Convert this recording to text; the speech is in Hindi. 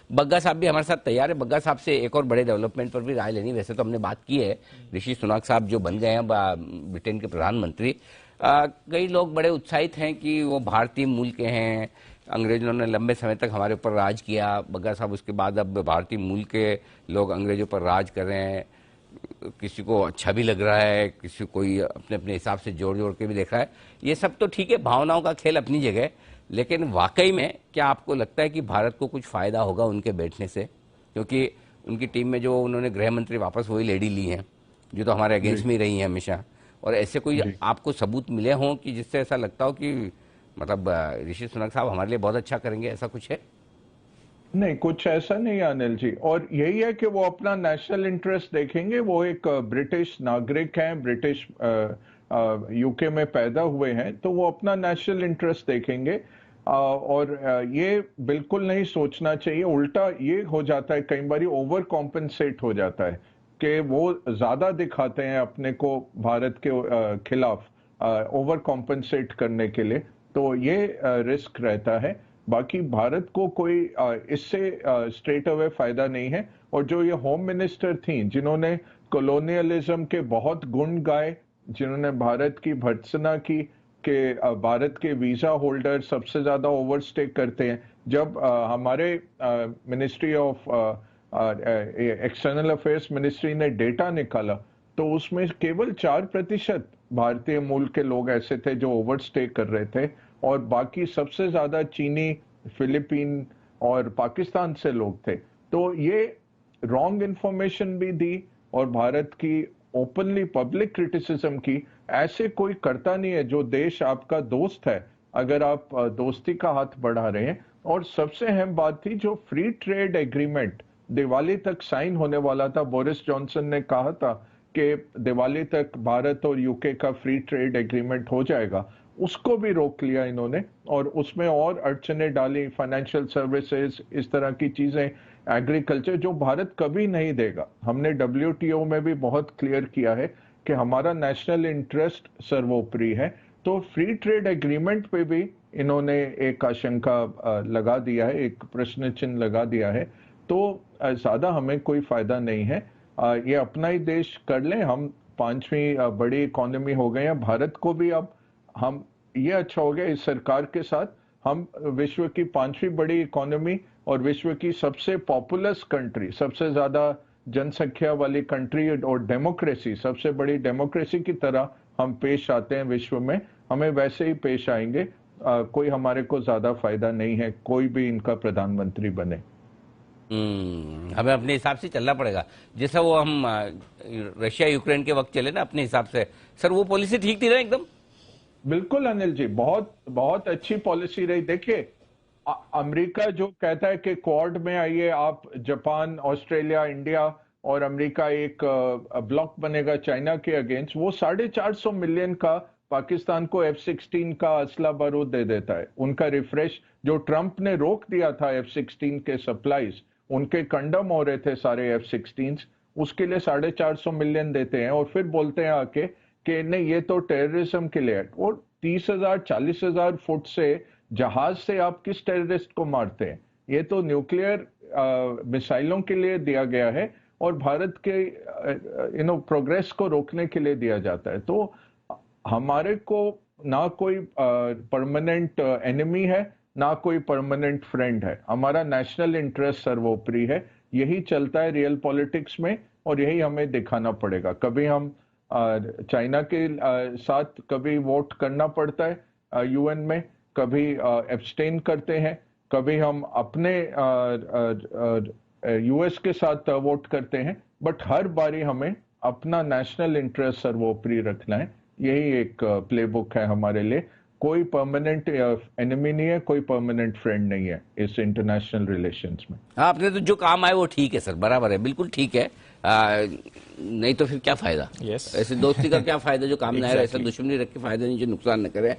बग्गा साहब भी हमारे साथ तैयार है। बग्गा साहब से एक और बड़े डेवलपमेंट पर भी राय लेनी। वैसे तो हमने बात की है, ऋषि सुनक साहब जो बन गए हैं ब्रिटेन के प्रधानमंत्री, कई लोग बड़े उत्साहित हैं कि वो भारतीय मूल के हैं, अंग्रेजों ने लंबे समय तक हमारे ऊपर राज किया। बग्गा साहब उसके बाद अब भारतीय मूल के लोग अंग्रेजों पर राज कर रहे हैं। किसी को अच्छा भी लग रहा है, किसी कोई अपने अपने हिसाब से जोड़ जोड़ के भी देख रहा है। ये सब तो ठीक है, भावनाओं का खेल अपनी जगह, लेकिन वाकई में क्या आपको लगता है कि भारत को कुछ फायदा होगा उनके बैठने से? क्योंकि उनकी टीम में जो उन्होंने गृह मंत्री वापस वही लेडी ली हैं जो तो हमारे अगेंस्ट में ही रही हैं हमेशा, और ऐसे कोई आपको सबूत मिले हों कि जिससे ऐसा लगता हो कि मतलब ऋषि सुनक साहब हमारे लिए बहुत अच्छा करेंगे, ऐसा कुछ है? नहीं, कुछ ऐसा नहीं है अनिल जी। और यही है कि वो अपना नेशनल इंटरेस्ट देखेंगे। वो एक ब्रिटिश नागरिक हैं, ब्रिटिश यूके में पैदा हुए हैं, तो वो अपना नेशनल इंटरेस्ट देखेंगे। और ये बिल्कुल नहीं सोचना चाहिए, उल्टा ये हो जाता है, कई बार ओवर कॉम्पेंसेट हो जाता है कि वो ज्यादा दिखाते हैं अपने को भारत के खिलाफ, ओवर कॉम्पेंसेट करने के लिए, तो ये रिस्क रहता है। बाकी भारत को कोई इससे स्ट्रेट अवे फायदा नहीं है। और जो ये होम मिनिस्टर थी जिन्होंने कॉलोनियलिज्म के बहुत गुण गाए, जिन्होंने भारत की भर्त्सना की कि भारत के वीजा होल्डर सबसे ज्यादा ओवरस्टे करते हैं, जब हमारे ministry of external affairs ministry ने डेटा निकाला तो उसमें केवल 4% भारतीय मूल के लोग ऐसे थे जो ओवरस्टे कर रहे थे, और बाकी सबसे ज्यादा चीनी, फिलीपीन और पाकिस्तान से लोग थे। तो ये रॉन्ग इंफॉर्मेशन भी दी और भारत की ओपनली पब्लिक क्रिटिसिज्म की। ऐसे कोई करता नहीं है जो देश आपका दोस्त है अगर आप दोस्ती का हाथ बढ़ा रहे हैं। और सबसे अहम बात थी जो फ्री ट्रेड एग्रीमेंट दिवाली तक साइन होने वाला था, बोरिस जॉनसन ने कहा था कि दिवाली तक भारत और यूके का फ्री ट्रेड एग्रीमेंट हो जाएगा, उसको भी रोक लिया इन्होंने और उसमें और अड़चने डाली, फाइनेंशियल सर्विसेज, इस तरह की चीजें, एग्रीकल्चर, जो भारत कभी नहीं देगा। हमने WTO में भी बहुत क्लियर किया है कि हमारा नेशनल इंटरेस्ट सर्वोपरि है। तो फ्री ट्रेड एग्रीमेंट पे भी इन्होंने एक आशंका लगा दिया है, एक प्रश्न चिन्ह लगा दिया है। तो ज्यादा हमें कोई फायदा नहीं है। ये अपना ही देश कर लें, हम 5वीं बड़ी इकोनॉमी हो गए हैं। भारत को भी अब हम ये अच्छा हो गया इस सरकार के साथ, हम विश्व की 5वीं बड़ी इकोनॉमी और विश्व की सबसे पॉपुलस कंट्री, सबसे ज्यादा जनसंख्या वाली कंट्री और डेमोक्रेसी, सबसे बड़ी डेमोक्रेसी की तरह हम पेश आते हैं विश्व में। हमें वैसे ही पेश आएंगे। कोई हमारे को ज्यादा फायदा नहीं है कोई भी इनका प्रधानमंत्री बने। हमें अपने हिसाब से चलना पड़ेगा, जैसा वो हम रशिया यूक्रेन के वक्त चले ना अपने हिसाब से। सर वो पॉलिसी ठीक थी ना एकदम? बिल्कुल अनिल जी, बहुत बहुत अच्छी पॉलिसी रही। देखिए, अमेरिका जो कहता है कि क्वाड में आइए आप, जापान, ऑस्ट्रेलिया, इंडिया और अमेरिका एक ब्लॉक बनेगा चाइना के अगेंस्ट, वो 450 मिलियन का पाकिस्तान को F-16 का असला बारूद दे देता है। उनका रिफ्रेश जो ट्रंप ने रोक दिया था F-16 के सप्लाईज, उनके कंडम हो रहे थे सारे F-16, उसके लिए 450 मिलियन देते हैं और फिर बोलते हैं आके कि नहीं ये तो टेररिज्म के लिए है। और 30,000 40,000 फुट से जहाज से आप किस टेररिस्ट को मारते हैं? ये तो न्यूक्लियर मिसाइलों के लिए दिया गया है और भारत के प्रोग्रेस को रोकने के लिए दिया जाता है। तो हमारे को ना कोई परमानेंट एनिमी है ना कोई परमानेंट फ्रेंड है। हमारा नेशनल इंटरेस्ट सर्वोपरि है। यही चलता है रियल पॉलिटिक्स में और यही हमें दिखाना पड़ेगा। कभी हम चाइना के साथ कभी वोट करना पड़ता है UN में, कभी एब्सटेन करते हैं, कभी हम अपने US के साथ वोट करते हैं, बट हर बारी हमें अपना नेशनल इंटरेस्ट सर्वोपरि रखना है। यही एक प्लेबुक है हमारे लिए। कोई परमानेंट एनिमी नहीं है, कोई परमानेंट फ्रेंड नहीं है इस इंटरनेशनल रिलेशंस में। हाँ, आपने तो जो काम आए वो ठीक है सर, बराबर है, बिल्कुल ठीक है। नहीं तो फिर क्या फायदा? Yes. ऐसे दोस्ती का क्या फायदा जो काम ना आए? ऐसा दुश्मनी रख के फायदा नहीं जो नुकसान न करे।